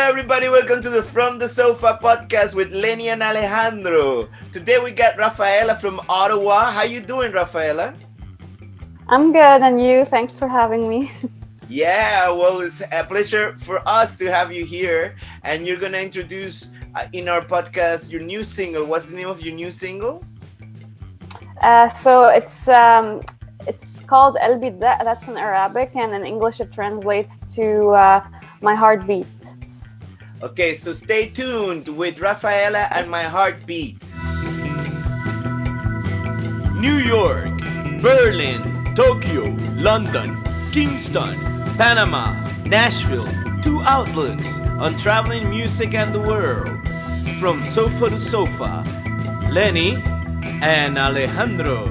everybody. Welcome to the From the Sofa podcast with Lenny and Alejandro. Today we got Rafaela from Ottawa. How you doing, Rafaela? I'm good, and you? Thanks for having me. Yeah, well, it's a pleasure for us to have you here. And you're going to introduce in our podcast your new single. What's the name of your new single? So it's called El Bida. That's in Arabic, and in English it translates to My Heartbeat. Okay, so stay tuned with Rafaela and My Heartbeats. New York, Berlin, Tokyo, London, Kingston, Panama, Nashville, 2 outlets on traveling music and the world. From sofa to sofa, Lenny and Alejandro.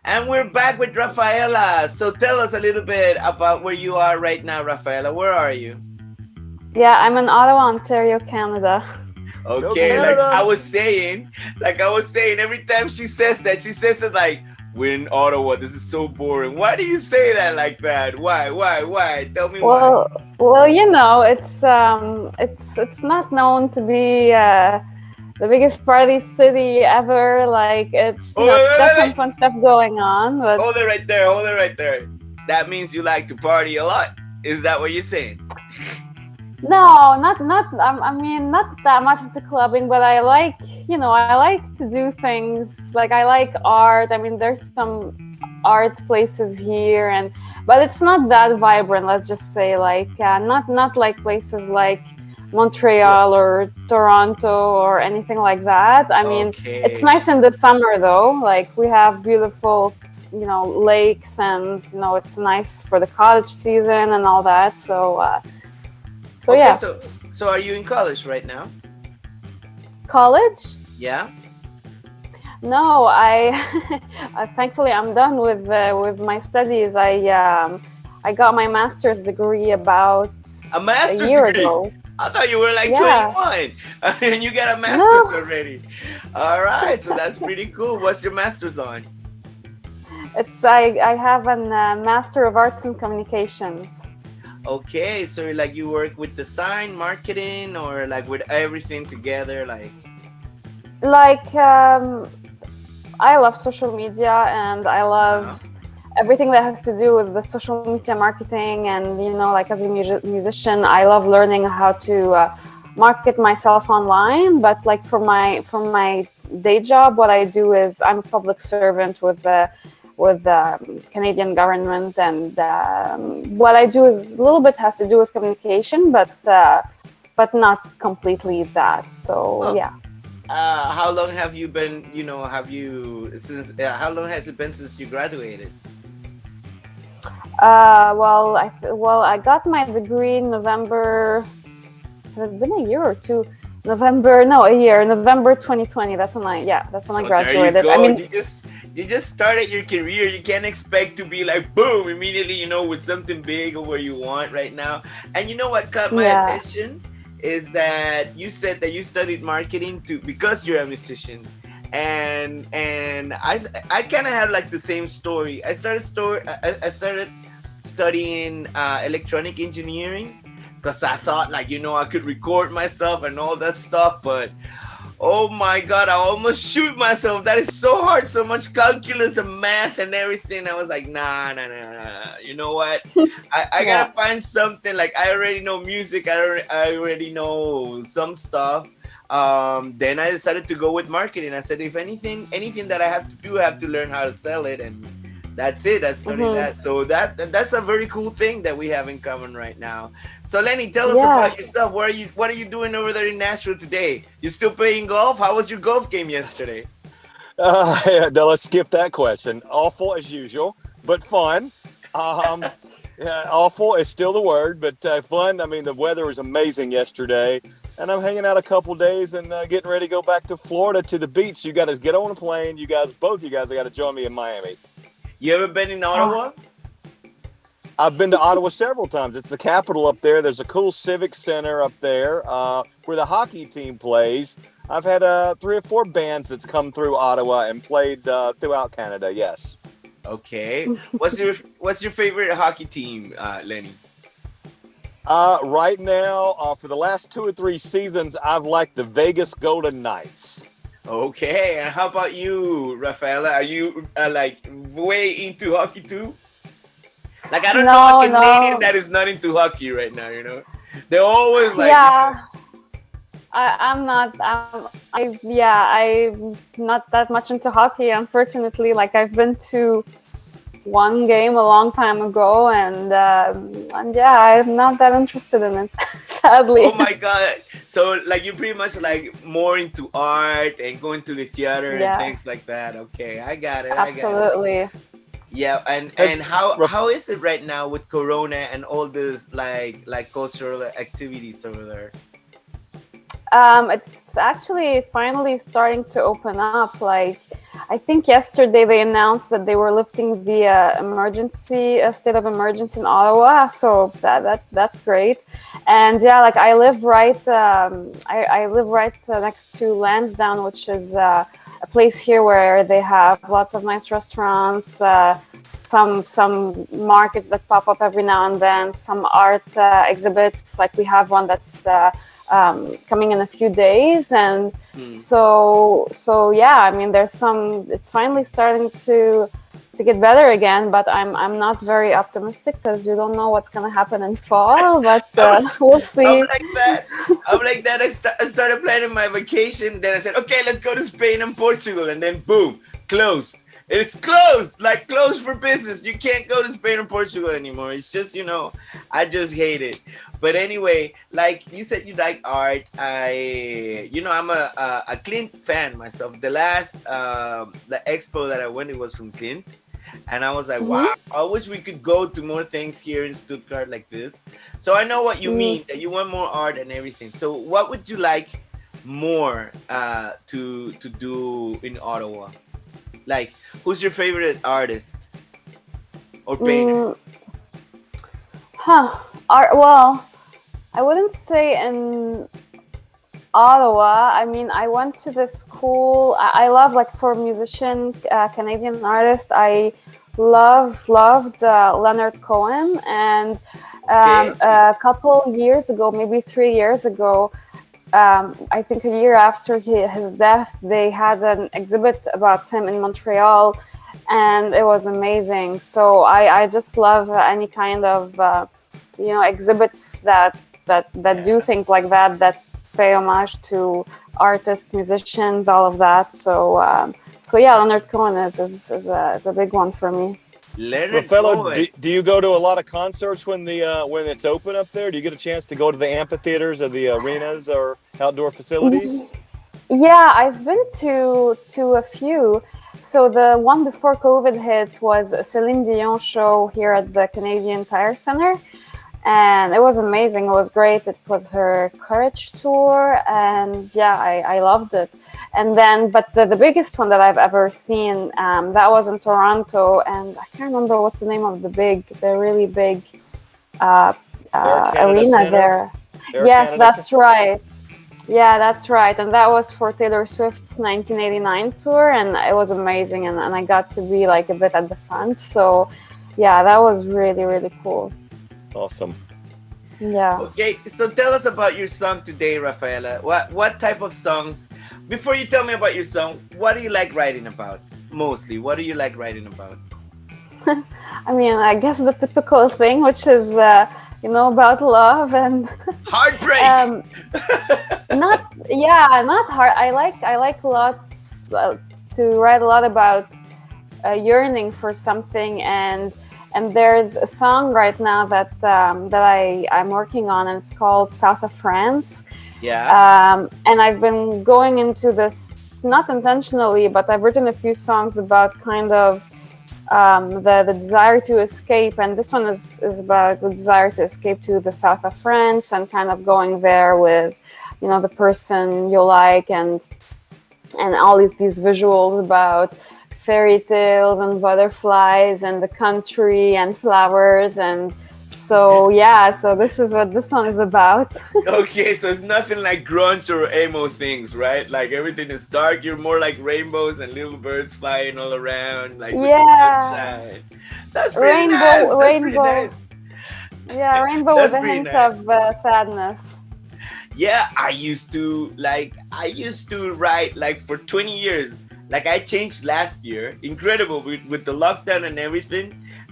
And we're back with Rafaela. So tell us a little bit about where you are right now, Rafaela. Where are you? Yeah, I'm in Ottawa, Ontario, Canada. Okay, Canada. like I was saying, every time she says it like, we're in Ottawa. This is so boring. Why do you say that like that? Why? Tell me why. Well, you know, it's not known to be the biggest party city ever. Like it's got some fun stuff going on. But Hold it right there. That means you like to party a lot. Is that what you're saying? no, not I mean, not that much into clubbing, but I like to do things. Like I like art. I mean, there's some art places here, but it's not that vibrant. Let's just say, like not like places like Montreal or Toronto or anything like that. I mean, it's nice in the summer though. Like we have beautiful, lakes, and it's nice for the college season and all that. So yeah. So are you in college right now? College? Yeah. No, thankfully I'm done with my studies. I got my master's degree about a master's year degree ago. I thought you were like 21 and you got a master's already. All right, so that's pretty cool. What's your master's on? I have a Master of Arts in Communications. Okay, so you work with design, marketing, or like with everything together, I love social media, and I love everything that has to do with the social media marketing. And as a musician, I love learning how to market myself online. But like for my day job, what I do is I'm a public servant with the Canadian government, and what I do is a little bit has to do with communication, but not completely that. So yeah. How long have you been? How long has it been since you graduated? I got my degree in November. Has it been a year or two? A year. November 2020. That's when I graduated. There you go. I mean, you just started your career. You can't expect to be like boom immediately, with something big or where you want right now. And you know what caught my attention is that you said that you studied marketing because you're a musician. And I kind of had like the same story. I started studying electronic engineering because I thought I could record myself and all that stuff, but oh my God, I almost shoot myself. That is so hard, so much calculus and math and everything. I was like, nah. You know what? I gotta find something. Like I already know music. I already know some stuff. Then I decided to go with marketing. I said, if anything that I have to do, I have to learn how to sell it, and that's it. I studied that. So that's a very cool thing that we have in common right now. So Lenny, tell us about yourself. What are you doing over there in Nashville today? You still playing golf? How was your golf game yesterday? No, let's skip that question. Awful as usual, but fun. Awful is still the word, but fun. I mean, the weather was amazing yesterday, and I'm hanging out a couple days and getting ready to go back to Florida to the beach. You got to get on a plane. Both you guys, got to join me in Miami. You ever been in Ottawa? I've been to Ottawa several times. It's the capital up there. There's a cool civic center up there where the hockey team plays. I've had 3 or 4 bands that's come through Ottawa and played throughout Canada. Yes. Okay. What's your favorite hockey team, Lenny? Right now, for the last 2 or 3 seasons, I've liked the Vegas Golden Knights. Okay. And how about you, Rafaela? Are you like way into hockey too? Like, I don't know a Canadian that is not into hockey right now, you know? They're always like... Yeah. I'm not. I'm not that much into hockey, unfortunately. Like, I've been to one game a long time ago, and yeah, I'm not that interested in it, sadly. Oh my God! So, like, you're pretty much like more into art and going to the theater and things like that. Okay, I got it. Absolutely. Yeah, and how is it right now with Corona and all this like cultural activities over there? It's actually finally starting to open up. Like, I think yesterday they announced that they were lifting the state of emergency in Ottawa. So that's great. And yeah, like, I live right next to Lansdowne, which is a place here where they have lots of nice restaurants, some markets that pop up every now and then, some art exhibits. Like, we have one that's coming in a few days, and so yeah, I mean, it's finally starting to get better again, but I'm not very optimistic because you don't know what's gonna happen in fall, but we'll see. I'm like that. I started planning my vacation, then I said, okay, let's go to Spain and Portugal, and then boom, closed. It's closed, like closed for business. You can't go to Spain or Portugal anymore. It's just, I just hate it. But anyway, like you said, you like art. I'm a Clint fan myself. The last the expo that I went, it was from Clint, and I was like, wow, I wish we could go to more things here in Stuttgart like this. So I know what you mean, that you want more art and everything. So what would you like more to do in Ottawa? Like, who's your favorite artist or painter? Well, I wouldn't say in Ottawa. I mean, I went to this school. I love, like, for musician, Canadian artist, I loved Leonard Cohen. And a couple years ago, maybe 3 years ago, I think a year after his death, they had an exhibit about him in Montreal, and it was amazing. So I just love any kind of exhibits that do things like that pay homage to artists, musicians, all of that. So yeah, Leonard Cohen is a big one for me. Rafaela, do you go to a lot of concerts when it's open up there? Do you get a chance to go to the amphitheaters or the arenas or outdoor facilities? Yeah, I've been to a few. So the one before COVID hit was a Celine Dion show here at the Canadian Tire Center, and it was amazing. It was great. It was her Courage tour, and yeah, I loved it. And then, but the biggest one that I've ever seen, that was in Toronto, and I can't remember what's the name of the really big arena Center? there. Yes, that's right. Yeah, that's right. And that was for Taylor Swift's 1989 tour, and it was amazing. And I got to be like a bit at the front. So yeah, that was really, really cool. Awesome. Yeah. Okay, so tell us about your song today, Rafaela. What type of songs? Before you tell me about your song, what do you like writing about? Mostly, what do you like writing about? I mean, I guess the typical thing, which is about love and heartbreak. Not hard. I like a lot to write a lot about yearning for something, and there's a song right now that I'm working on, and it's called South of France. Yeah. And I've been going into this not intentionally, but I've written a few songs about kind of the desire to escape, and this one is about the desire to escape to the south of France and kind of going there with the person you like, and all these visuals about fairy tales and butterflies and the country and flowers. And so yeah, so this is what this song is about. Okay, so it's nothing like grunge or emo things, right? Like everything is dark. You're more like rainbows and little birds flying all around, like with the sunshine. That's pretty nice. That's pretty nice. Yeah, rainbow with a hint of sadness. Yeah, I used to write like for 20 years. Like I changed last year. Incredible with the lockdown and everything.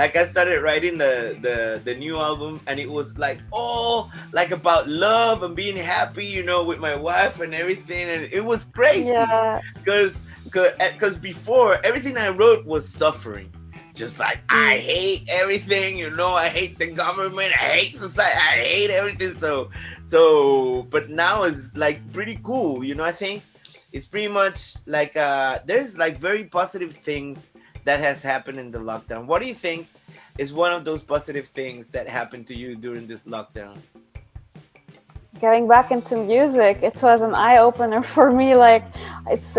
Like I started writing the new album, and it was like all like about love and being happy, you know, with my wife and everything, and it was crazy. Yeah. Because before everything I wrote was suffering. Just like I hate everything, you know, I hate the government, I hate society, I hate everything. So but now it's like pretty cool, you know. I think it's pretty much like there's like very positive things that has happened in the lockdown. What do you think is one of those positive things that happened to you during this lockdown? Getting back into music, it was an eye-opener for me. Like it's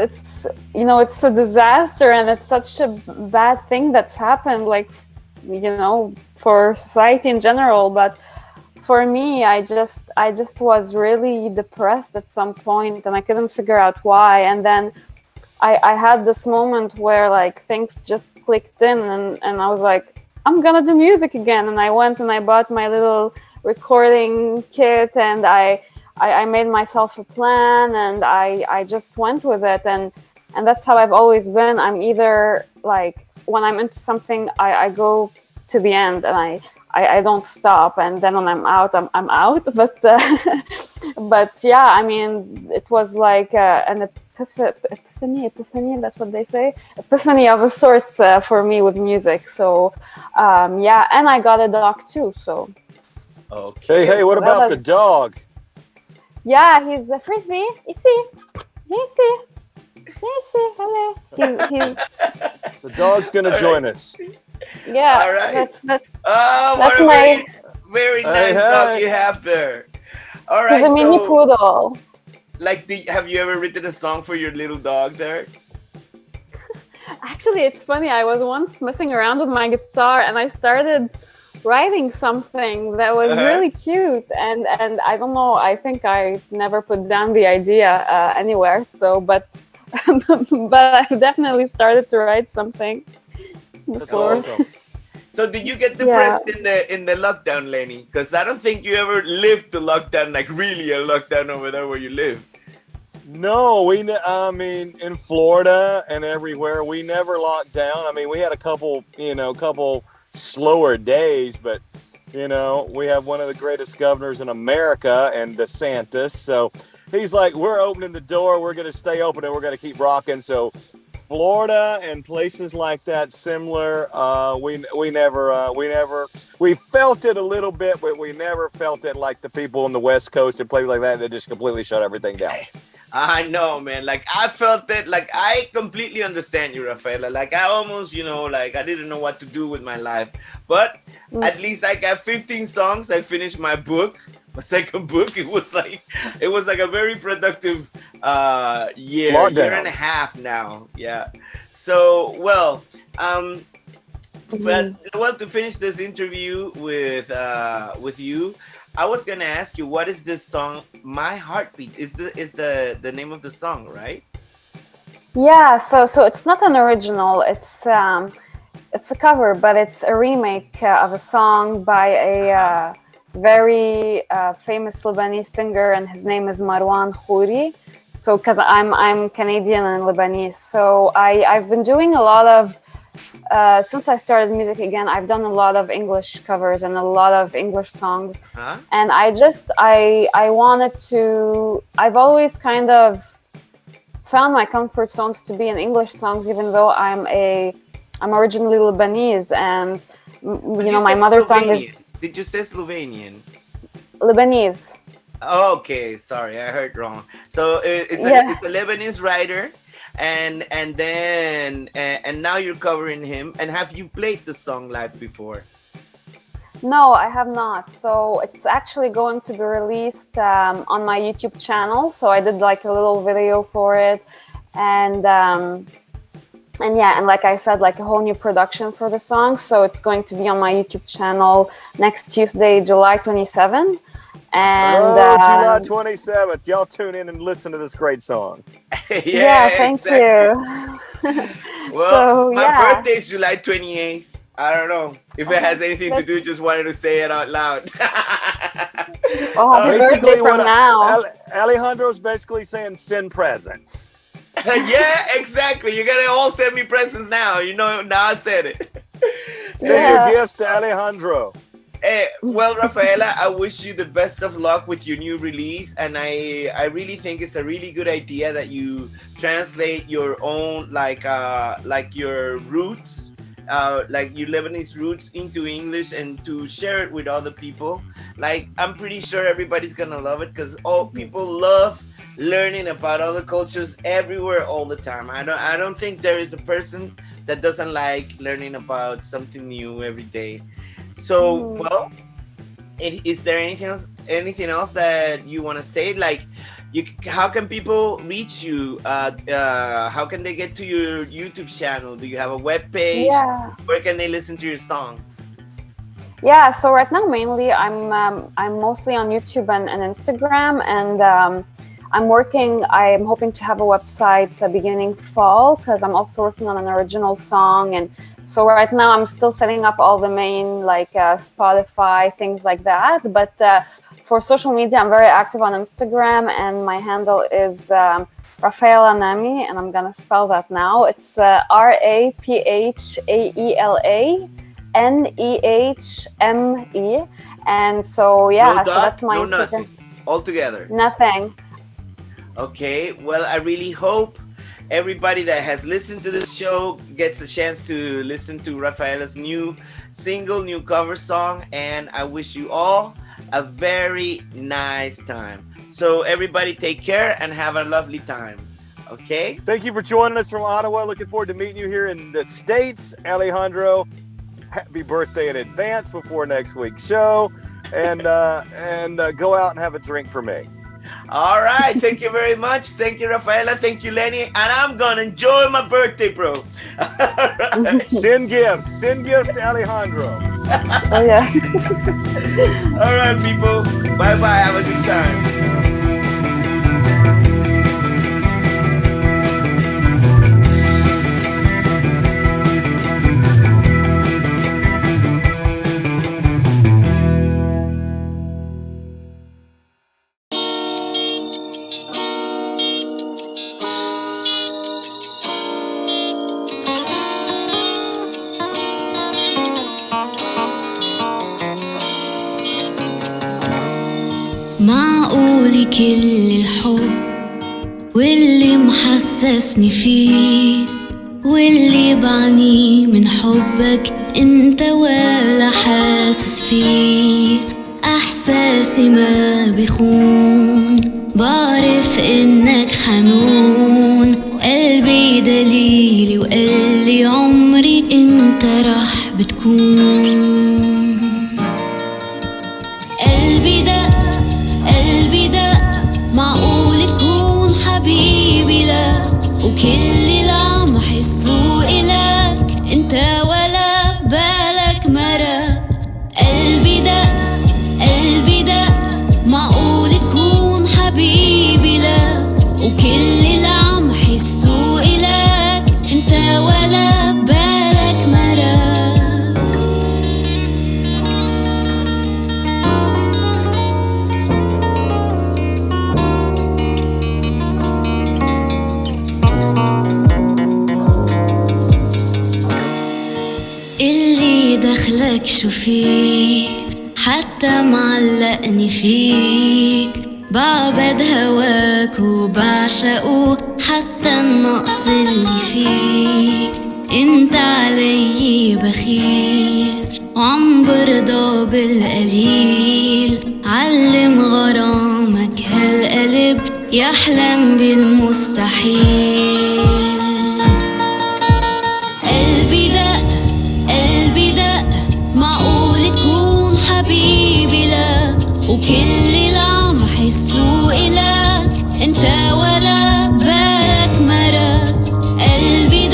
you know, it's a disaster and it's such a bad thing that's happened, like, you know, for society in general. But for me, I just was really depressed at some point, and I couldn't figure out why. And then I had this moment where like things just clicked in, and I was like, I'm gonna do music again. And I went and I bought my little recording kit, and I made myself a plan, and I just went with it. And that's how I've always been. I'm either like, when I'm into something, I go to the end, and I don't stop, and then when I'm out, I'm out. But but yeah, I mean, it was like an epiphany, that's what they say, epiphany of a sort for me with music. So yeah, and I got a dog too. So okay. Hey, what about the dog? Yeah, he's a frisbee. Hello. He's The dog's gonna join us. Yeah, all right. That's what a very nice dog you have there. All right, he's a mini poodle. Like, have you ever written a song for your little dog there? Actually, it's funny. I was once messing around with my guitar, and I started writing something that was really cute. And I don't know. I think I never put down the idea anywhere. So, but I've definitely started to write something. That's awesome. So did you get depressed in the lockdown, Lenny? Because I don't think you ever lived the lockdown, like really a lockdown over there where you live. No, I mean, in Florida and everywhere, we never locked down. I mean, we had a couple slower days, but you know, we have one of the greatest governors in America, and DeSantis. So he's like, we're opening the door, we're going to stay open, and we're going to keep rocking. So Florida and places like that, similar. We felt it a little bit, but we never felt it like the people on the West Coast and places like that. They just completely shut everything down. I know, man. Like I felt it. Like I completely understand you, Rafaela. Like I almost, you know, like I didn't know what to do with my life. But at least I got 15 songs. I finished my book. My second book. It was like a very productive year and a half now. Yeah. So to finish this interview with you, I was gonna ask you, what is this song? My Heartbeat is the name of the song, right? Yeah. So it's not an original. It's a cover, but it's a remake of a song by a very famous Lebanese singer, and his name is Marwan Khouri. So because I'm Canadian and Lebanese, so I've been doing a lot of since I started music again, I've done a lot of English covers and a lot of English songs. And I wanted to, I've always kind of found my comfort zones to be in English songs, even though I'm originally Lebanese, and you know, my mother tongue is. Did you say Slovenian? Lebanese. Oh, okay, sorry, I heard wrong. So it's a Lebanese writer, and now you're covering him. And have you played the song live before? No, I have not. So it's actually going to be released on my YouTube channel. So I did like a little video for it, and And yeah, and like I said, like a whole new production for the song. So it's going to be on my YouTube channel next Tuesday, July 27th. And July 27th. Y'all tune in and listen to this great song. yeah, thank you. Well, So, my yeah. birthday is July 28th. I don't know if it has anything to do. Just wanted to say it out loud. Oh, happy birthday from now. Alejandro's basically saying send presents. Yeah, exactly. You're gonna all send me presents now. You know, now I said it. Send your gifts to Alejandro. Hey, well, Rafaela, I wish you the best of luck with your new release, and I really think it's a really good idea that you translate your own like your roots, like your Lebanese roots into English and to share it with other people. Like, I'm pretty sure everybody's gonna love it because all people love learning about other cultures everywhere all the time. I don't think there is a person that doesn't like learning about something new every day. So, well, is there anything else that you want to say? Like, how can people reach you? How can they get to your YouTube channel? Do you have a web page? Yeah. Where can they listen to your songs? Yeah, so right now mainly I'm mostly on YouTube and Instagram, and I'm hoping to have a website beginning fall, because I'm also working on an original song. And so right now I'm still setting up all the main like Spotify, things like that. But for social media, I'm very active on Instagram, and my handle is Raphaela Nehme, and I'm gonna spell that now. It's RAPHAELA NEHME. And so yeah, so that's my no Instagram. nothing. All together. Nothing. Okay, well, I really hope everybody that has listened to this show gets a chance to listen to Rafaela's new single, new cover song, and I wish you all a very nice time. So everybody take care and have a lovely time. Okay? Thank you for joining us from Ottawa. Looking forward to meeting you here in the States. Alejandro, happy birthday in advance before next week's show, and go out and have a drink for me. All right. Thank you very much. Thank you, Rafaela. Thank you, Lenny. And I'm going to enjoy my birthday, bro. Right. Send gifts to Alejandro. Oh, yeah. All right, people. Bye-bye. Have a good time. معقول كل الحب واللي محسسني فيه واللي بعانيه من حبك انت ولا حاسس فيه احساسي ما بيخون بعرف انك حنون قلبي دليلي وقلي عمري انت رح بتكون معقول تكون حبيبي لك وكل اللي عم حسه إلك انت ولا بالك مرق قلبي دق معقول تكون حبيبي لك وكل اللي عم حسه إلك انت ولا بالك مرق دخلك شو فيك حتى معلقني فيك بعبد هواك وبعشقه حتى النقص اللي فيك انت علي بخيل وعم برضى بالقليل علم غرامك هالقلب يحلم بالمستحيل معقول تكون حبيبي لك وكل اللي عم حسه إلك انت ولا بالك مرق قلبي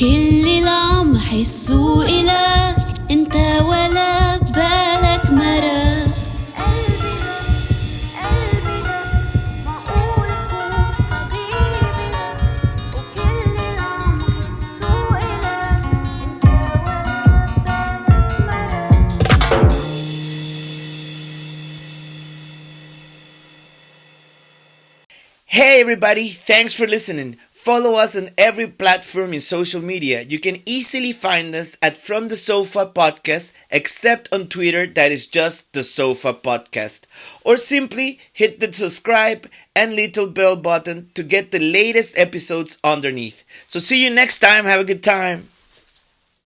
وكل العم حسوا إلك انت ولا بالك مرة. Hey everybody, thanks for listening. Follow us on every platform in social media. You can easily find us at From the Sofa Podcast, except on Twitter, that is just the Sofa Podcast. Or simply hit the subscribe and little bell button to get the latest episodes underneath. So see you next time. Have a good time.